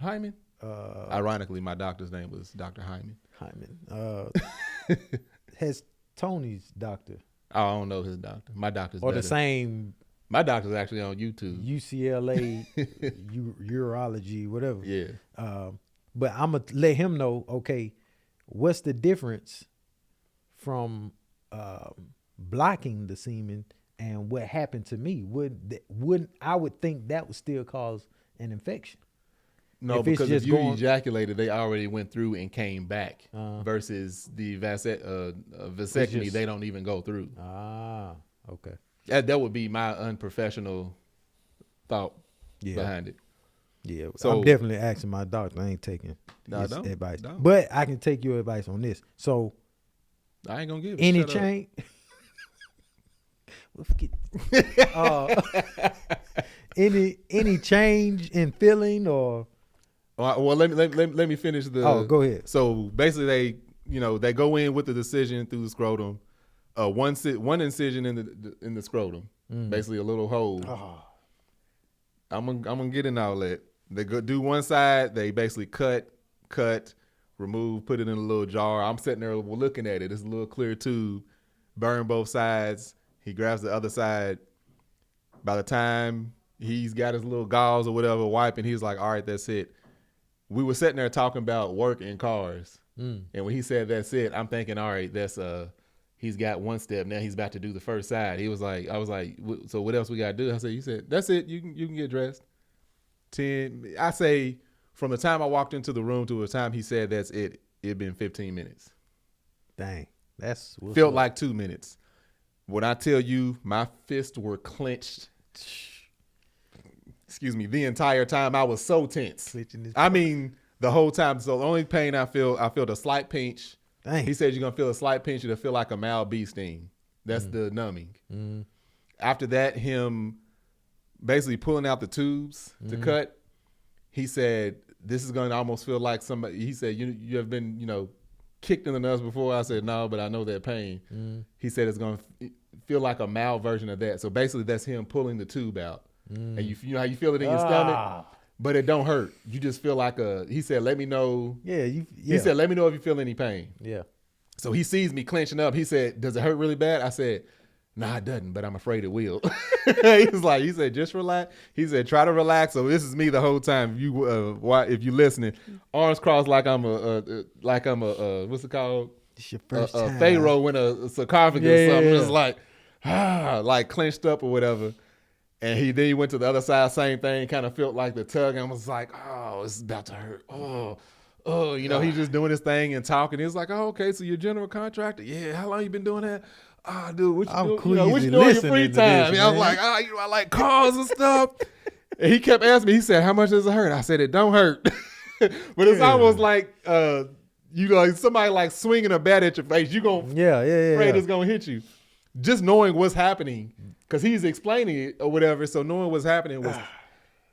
Hyman? Ironically, my doctor's name was Dr. Hyman. Has Tony's doctor. I don't know his doctor. My doctor's or better. The same. My doctor's actually on YouTube. UCLA, urology, whatever. Yeah. But I'm going to let him know, okay, what's the difference from blocking the semen and what happened to me? I would think that would still cause an infection. No, because if you ejaculated, they already went through and came back. Versus the vasectomy, they don't even go through. Okay. That would be my unprofessional thought behind it. Yeah, so I'm definitely asking my doctor. I ain't taking his advice. Don't. But I can take your advice on this. So I ain't gonna give it. Any change? Any change in feeling or? Well, let me finish the. Oh, go ahead. So basically, they go in with the decision through the scrotum, one incision in the scrotum, basically a little hole. Oh. I'm gonna get in all that. They do one side. They basically cut, remove, put it in a little jar. I'm sitting there looking at it. It's a little clear tube. Burn both sides. He grabs the other side. By the time he's got his little gauze or whatever wiping, he's like, all right, that's it. We were sitting there talking about work and cars. And when he said that's it, I'm thinking, all right, that's he's got one step. Now he's about to do the first side. He was like, I was like, so what else we got to do? I said, you said, that's it. You can get dressed. 10, I say from the time I walked into the room to the time he said that's it, it'd been 15 minutes. Dang. Felt like 2 minutes. When I tell you my fists were clenched, excuse me, the entire time I was so tense. I mean, the whole time. So the only pain I felt a slight pinch. Dang. He said you're going to feel a slight pinch. It'll feel like a mild bee sting. That's the numbing. After that, him basically pulling out the tubes to cut. He said, this is going to almost feel like somebody, he said, you have been, kicked in the nuts before. I said, no, but I know that pain. He said it's going to feel like a mild version of that. So basically that's him pulling the tube out. And you know how you feel it in your stomach? But it don't hurt. You just feel like he said, let me know. He said, let me know if you feel any pain. Yeah. So he sees me clenching up. He said, does it hurt really bad? I said, nah, it doesn't, but I'm afraid it will. He said, just relax. He said, try to relax. So this is me the whole time. If you listening, arms crossed like I'm a what's it called? It's your first a time. pharaoh in a sarcophagus or something. Just like clenched up or whatever. And then he went to the other side, same thing, kind of felt like the tug, and was like, oh, it's about to hurt. He's just doing his thing and talking. He was like, oh, okay, so you're a general contractor? Yeah, how long you been doing that? Dude, what you doing? What you doing in your free time? I was like, I like cars and stuff. And he kept asking me, he said, how much does it hurt? I said, it don't hurt. But it's almost like, somebody like swinging a bat at your face. You gonna afraid it's gonna hit you. Just knowing what's happening, because he's explaining it or whatever. So knowing what's happening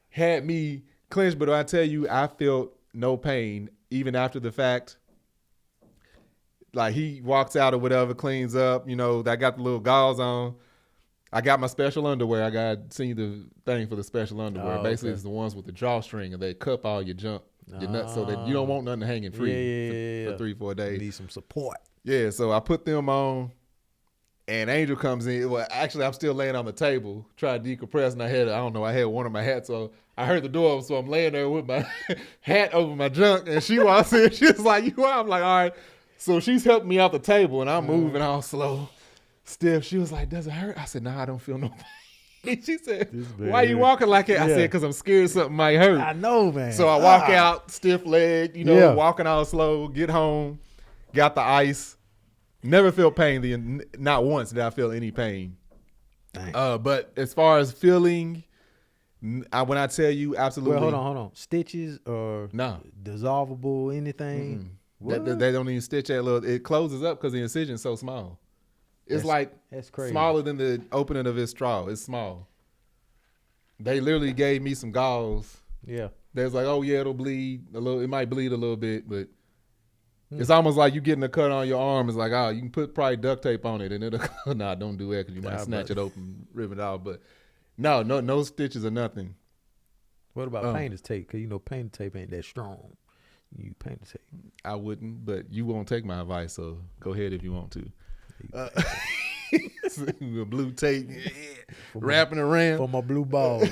had me clenched. But I tell you, I felt no pain even after the fact. Like he walks out or whatever, cleans up. I got the little gauze on. I got my special underwear. I got seen the thing for the special underwear. Basically, it's the ones with the drawstring, and they cup all your junk, your nuts, so that you don't want nothing hanging free for 3-4 days. You need some support. Yeah, so I put them on, and Angel comes in. Well, actually, I'm still laying on the table, trying to decompress, and I had one of my hats, so I heard the door open, so I'm laying there with my hat over my junk, and she walks in. She's like, you are? I'm like, all right. So she's helping me out the table, and I'm moving all slow. Stiff. She was like, does it hurt? I said, nah, I don't feel no pain. She said, why you walking like that? I said, because I'm scared something might hurt. I know, man. So I walk out, stiff leg, walking all slow, get home, got the ice. Never felt pain. Not once did I feel any pain. But as far as feeling, when I tell you, absolutely. Well, hold on. Stitches or dissolvable, anything? They don't even stitch that little. It closes up because the incision's so small. It's that's crazy. Smaller than the opening of his straw. It's small. They literally gave me some gauze. Yeah. They was like, oh yeah, it'll bleed a little. It might bleed a little bit, but it's almost like you getting a cut on your arm. It's like, oh, you can put probably duct tape on it, and it'll. Nah, don't do that because you might snatch it open, rip it out. But no stitches or nothing. What about painter's tape? Because painter's tape ain't that strong. You painter's tape. I wouldn't, but you won't take my advice, so go ahead if you want to. Blue tape, wrapping around for my blue ball,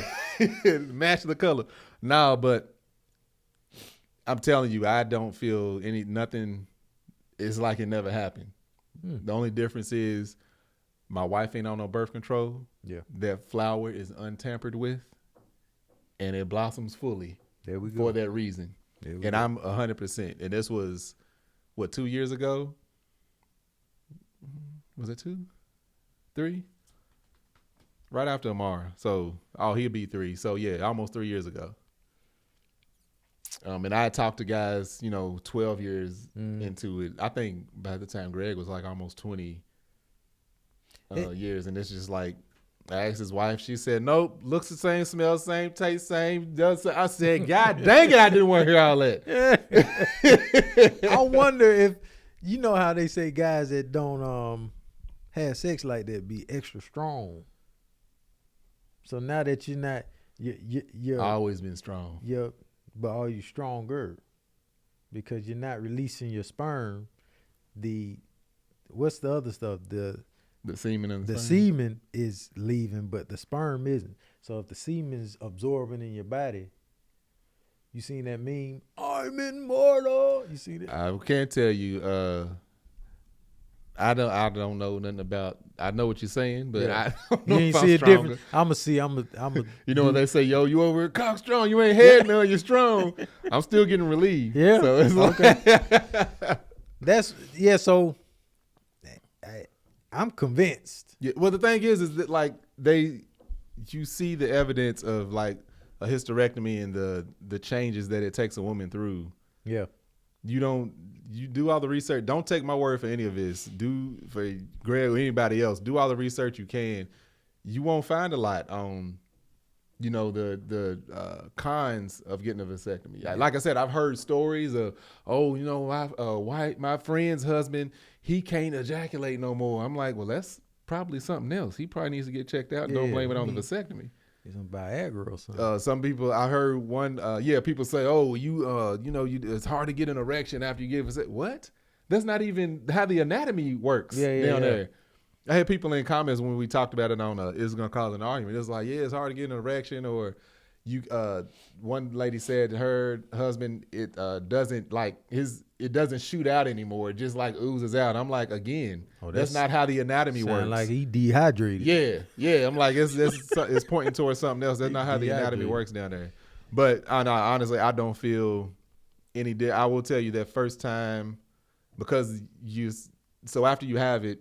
match the color. No, but I'm telling you, I don't feel nothing. It's like it never happened. The only difference is my wife ain't on no birth control. Yeah, that flower is untampered with, and it blossoms fully. There we go. For that reason, and I'm 100%. And this was 2 years ago. Was it 2? 3? Right after Amara. So, he'll be 3. So, yeah, almost 3 years ago. And I had talked to guys, 12 years into it. I think by the time Greg was like almost 20 years. And it's just like, I asked his wife. She said, nope, looks the same, smells the same, tastes the same. Does. I said, God dang it, I didn't want to hear all that. I wonder if, how they say guys that don't have sex like that be extra strong. So now that you're not, you're always been strong. But are you stronger? Because you're not releasing your sperm. What's the other stuff? The semen and the semen is leaving, but the sperm isn't. So if the semen is absorbing in your body, you seen that meme? I'm immortal. You see that? I can't tell you. I don't know nothing about. I know what you're saying, but I don't know if I'm see stronger. A difference. I'ma see. I'm a. You know when they say, "Yo, you over here cock strong? You ain't head none. You're strong." I'm still getting relieved. Yeah. So it's okay. So I'm convinced. Yeah. Well, the thing is that you see the evidence of like a hysterectomy and the changes that it takes a woman through. Yeah. You do all the research. Don't take my word for any of this. Do for Greg or anybody else. Do all the research you can. You won't find a lot on, the cons of getting a vasectomy. Like I said, I've heard stories of, my friend's husband, he can't ejaculate no more. I'm like, well, that's probably something else. He probably needs to get checked out. And don't blame it on the vasectomy. It's some Viagra or something. Some people, I heard one, people say, oh, it's hard to get an erection after you give us. What? That's not even how the anatomy works down there. I had people in comments when we talked about it on It's Gonna Cause an Argument. It's like, it's hard to get an erection, or one lady said her husband, it doesn't shoot out anymore. It just like oozes out. I'm like, again, that's not how the anatomy works. Like he dehydrated. Yeah. I'm like, it's pointing towards something else. That's not how the anatomy works down there. But honestly, I don't feel any. I will tell you that first time, because so after you have it,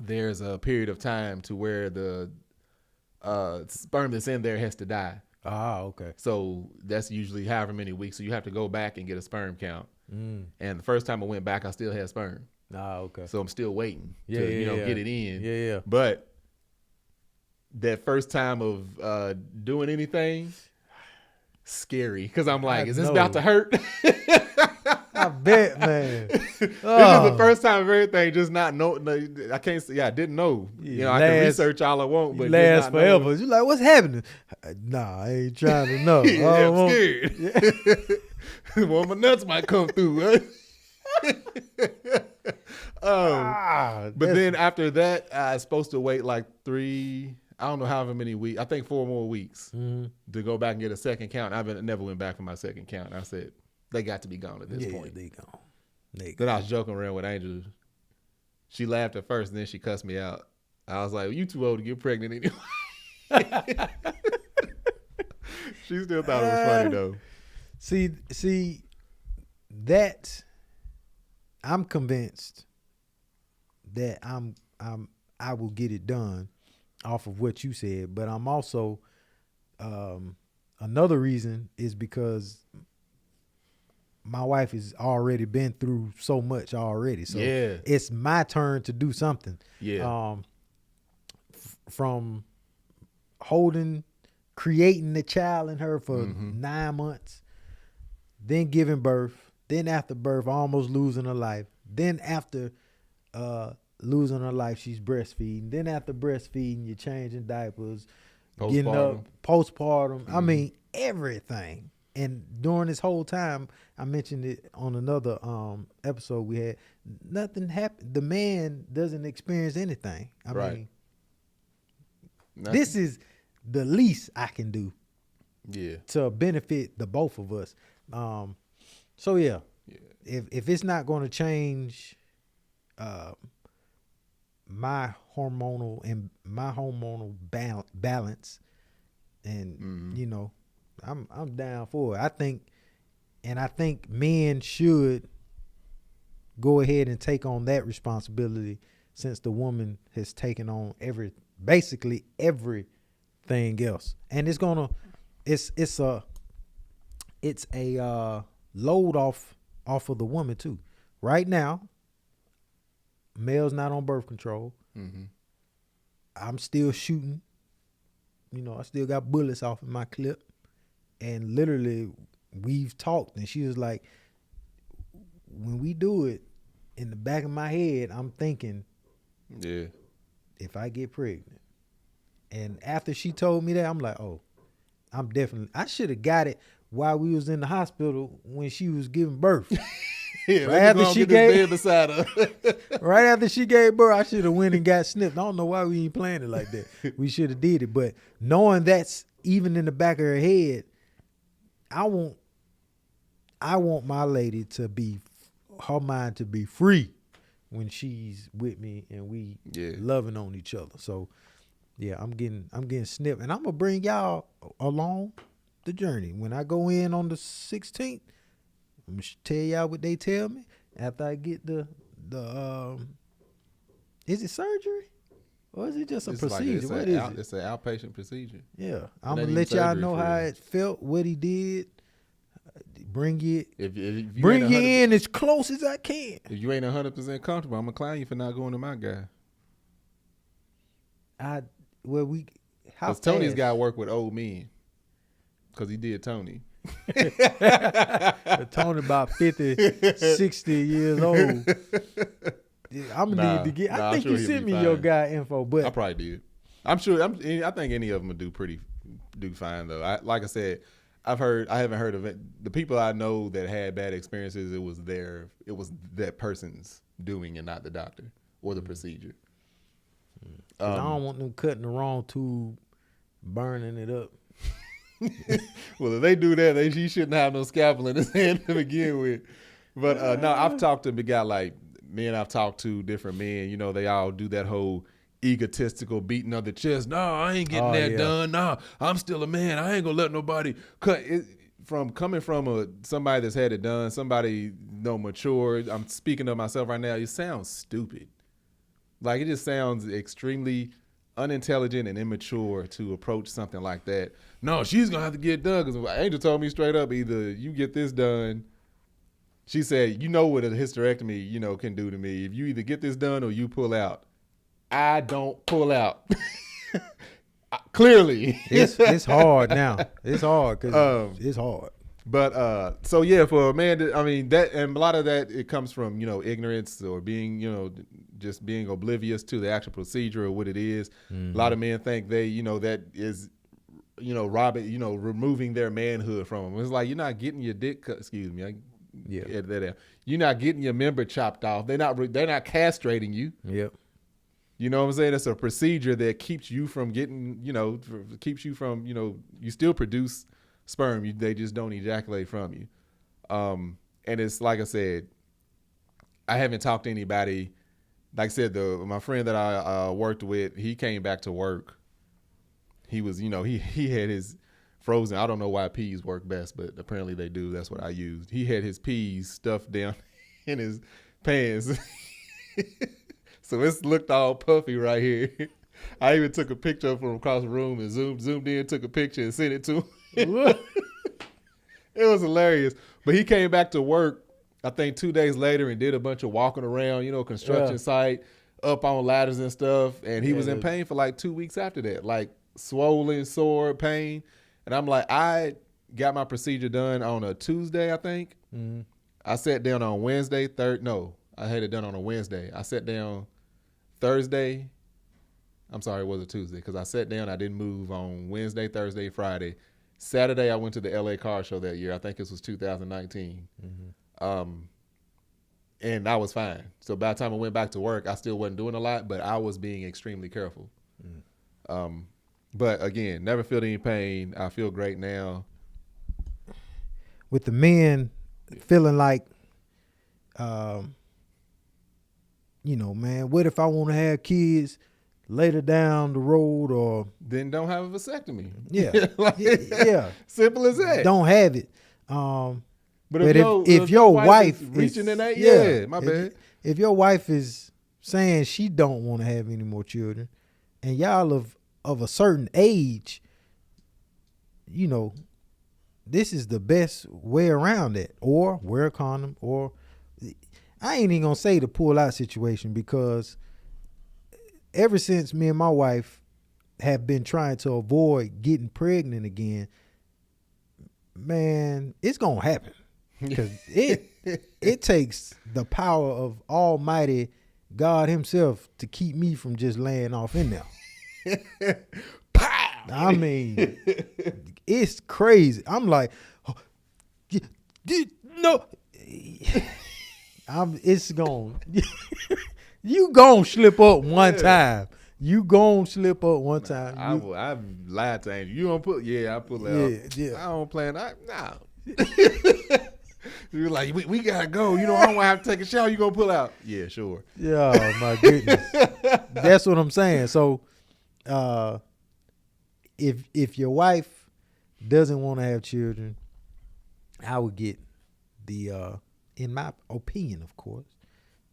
there's a period of time to where the sperm that's in there has to die. Ah, okay. So that's usually however many weeks. So you have to go back and get a sperm count. And the first time I went back, I still had sperm. Ah, okay. So I'm still waiting to get it in. Yeah. But that first time of doing anything, scary, because I'm like, is this about to hurt? I bet, man. This is the first time of everything, just not know. I can't say. I didn't know. I can research all I want, but last forever. You're like, what's happening? Nah, I ain't trying to know. I'm scared. Well, my nuts might come through. But then after that, I was supposed to wait like 3. I don't know however many weeks. I think 4 more weeks to go back and get a second count. I never went back for my second count. I said, they got to be gone at this point. They gone. Then I was joking around with Angel. She laughed at first, and then she cussed me out. I was like, well, "You too old to get pregnant anyway." She still thought it was funny though. See, that I'm convinced that I will get it done off of what you said, but I'm also another reason is because my wife has already been through so much already. So it's my turn to do something. Yeah. From creating the child in her for 9 months, then giving birth, then after birth, almost losing her life. Then after losing her life, she's breastfeeding. Then after breastfeeding, you're changing diapers, getting up, postpartum. I mean, everything. And during this whole time, I mentioned it on another episode we had, nothing happened. The man doesn't experience anything. I mean, nothing. This is the least I can do to benefit the both of us. So if it's not going to change my hormonal balance, and you know, I'm down for it. I think men should go ahead and take on that responsibility, since the woman has taken on basically everything else, and it's a load off of the woman too. Right now, male's not on birth control. I'm still shooting. You know, I still got bullets off in my clip. And literally, we've talked, and she was like, when we do it, in the back of my head, I'm thinking, if I get pregnant. And after she told me that, I'm like, oh, I should have got it while we was in the hospital when she was giving birth. Right after she gave beside her. Right after she gave birth, I should have went and got snipped. I don't know why we ain't playing it like that. We should have did it. But knowing that's even in the back of her head, I want my lady to be, her mind to be free when she's with me and we loving on each other. So I'm getting snipped, and I'm gonna bring y'all along the journey. When I go in on the 16th, I'm gonna tell y'all what they tell me after I get the is it surgery or is it just a procedure? What is it? It's an outpatient procedure. Yeah, I'm gonna let y'all know how it felt, what he did. Bring you in as close as I can. If you ain't 100% comfortable, I'm gonna clown you for not going to my guy. Because Tony's got to work with old men. Because he did Tony. Tony about 50, 60 years old. I'm gonna need to get. I think you sent me your guy info, but I probably did. I'm sure. I think any of them would do fine though. Like I said, I haven't heard of it. The people I know that had bad experiences, it was that person's doing and not the doctor or the procedure. I don't want them cutting the wrong tube, burning it up. Well, if they do that, he shouldn't have no scalpel in his hand to begin with. But no, I've talked to a guy like men. I've talked to different men. You know, they all do that whole egotistical beating of the chest. No, I ain't getting that done. No, I'm still a man. I ain't gonna let nobody cut it. Coming from somebody that's had it done, somebody mature. I'm speaking of myself right now. It sounds stupid. Like it just sounds extremely unintelligent and immature to approach something like that. No, she's gonna have to get it done because Angel told me straight up, either you get this done. She said, you know what a hysterectomy, can do to me. If you either get this done or you pull out. I don't pull out. Clearly. It's hard now. It's hard because it's hard. But for a man, that, and a lot of that, it comes from, ignorance or being, just being oblivious to the actual procedure or what it is. Mm-hmm. A lot of men think they, that is, removing their manhood from them. It's like, you're not getting your dick cut, excuse me. You're not getting your member chopped off. They're not castrating you. Yep. You know what I'm saying? It's a procedure that keeps you from getting, keeps you from, you still produce sperm. They just don't ejaculate from you. And it's like I said, I haven't talked to anybody like I said, my friend that I worked with, he came back to work. He was, he had his frozen. I don't know why peas work best, but apparently they do. That's what I used. He had his peas stuffed down in his pants. So it's looked all puffy right here. I even took a picture from across the room and zoomed in, took a picture and sent it to him. It was hilarious. But he came back to work, I think 2 days later, and did a bunch of walking around, construction site, up on ladders and stuff. And he was in pain for like 2 weeks after that, like swollen, sore, pain. And I'm like, I got my procedure done on a Tuesday, I think. Mm-hmm. I sat down on Wednesday, I had it done on a Wednesday. I sat down Thursday. I'm sorry, it was a Tuesday because I sat down. I didn't move on Wednesday, Thursday, Friday. Saturday, I went to the LA car show that year. I think this was 2019. Mm-hmm. And I was fine. So by the time I went back to work, I still wasn't doing a lot, but I was being extremely careful. Mm. But again, never felt any pain. I feel great now. With the men feeling like, man, what if I want to have kids later down the road, or then don't have a vasectomy? Yeah. Yeah. Simple as that. Don't have it. But if your wife is reaching in that, my bad. If your wife is saying she don't want to have any more children, and y'all of a certain age, this is the best way around it. Or wear a condom, or I ain't even gonna say the pull out situation, because ever since me and my wife have been trying to avoid getting pregnant again, man, it's gonna happen. Because it takes the power of Almighty God himself to keep me from just laying off in there. Pow! I mean, it's crazy. I'm like, oh, no. It's gone. You gon' slip up one time. You gon' slip up one time. I lied to Angel. You don't put? Yeah, I pull it out. Yeah. I don't plan. No. You're like, we gotta go. I don't want to have to take a shower. You gonna pull out? Yeah, sure. Yeah, my goodness. That's what I'm saying. So, if your wife doesn't want to have children, I would get the, in my opinion, of course,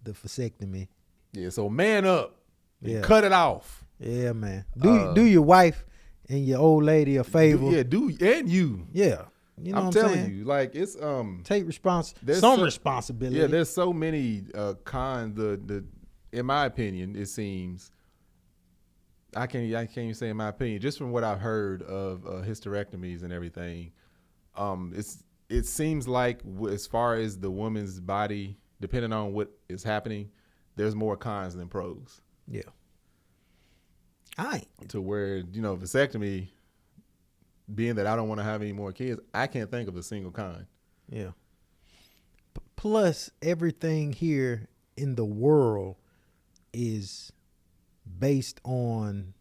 the vasectomy. Yeah. So man up. Yeah. Cut it off. Yeah, man. Do your wife and your old lady a favor. And you. Yeah. You know I'm what telling saying? you, like it's take responsibility. Yeah, there's so many cons. In my opinion, it seems I can't even say in my opinion, just from what I've heard of hysterectomies and everything. It seems like as far as the woman's body, depending on what is happening, there's more cons than pros. Yeah. To where vasectomy. Being that I don't want to have any more kids, I can't think of a single con. Yeah. Plus, everything here in the world is based on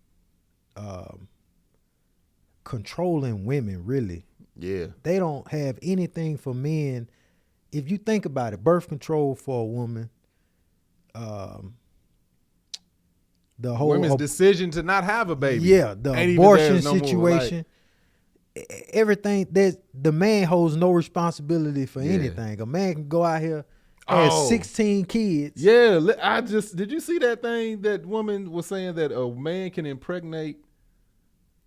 controlling women, really. Yeah. They don't have anything for men. If you think about it, birth control for a woman, the whole women's decision to not have a baby. Yeah, the abortion situation. Everything, the man holds no responsibility for anything. A man can go out here and have 16 kids. Yeah, did you see that thing that woman was saying that a man can impregnate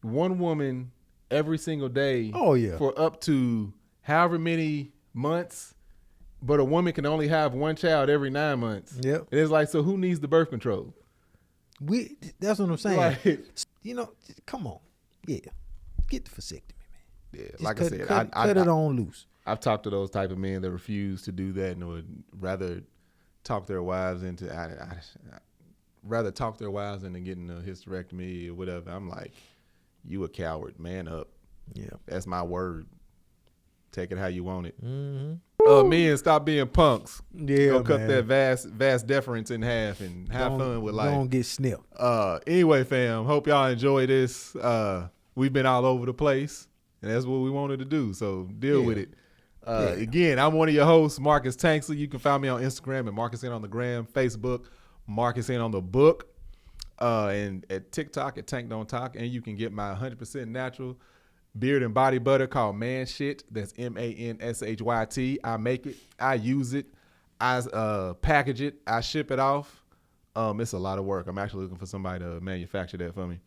one woman every single day? Oh yeah, for up to however many months, but a woman can only have one child every 9 months. Yep. And it's like, so who needs the birth control? That's what I'm saying. Like, come on, yeah, get the vasectomy. Yeah, just like cut, I said, cut it on loose. I've talked to those type of men that refuse to do that and would rather talk their wives into getting a hysterectomy or whatever. I'm like, you a coward, man up. Yeah, that's my word. Take it how you want it. Mm-hmm. Men, stop being punks. Yeah, go cut that vast deference in half and have fun with life. Don't get snipped. Anyway, fam, hope y'all enjoy this. We've been all over the place. And that's what we wanted to do, so deal with it. Again, I'm one of your hosts, Marcus Tanksley. You can find me on Instagram at Marcus N on the gram, Facebook, Marcus in on the book. And at TikTok at Tank Don't Talk, and you can get my 100% natural beard and body butter called Man Shit. That's MANSHYT. I make it, I use it, I package it, I ship it off. It's a lot of work. I'm actually looking for somebody to manufacture that for me.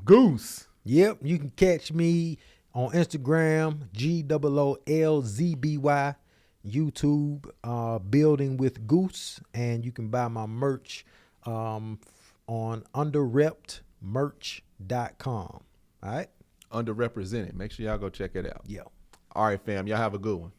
Goose. Yep, you can catch me on Instagram, GOOLZBY, YouTube, Building with Goose, and you can buy my merch on underreptmerch.com. All right? Underrepresented. Make sure y'all go check it out. Yeah. All right, fam. Y'all have a good one.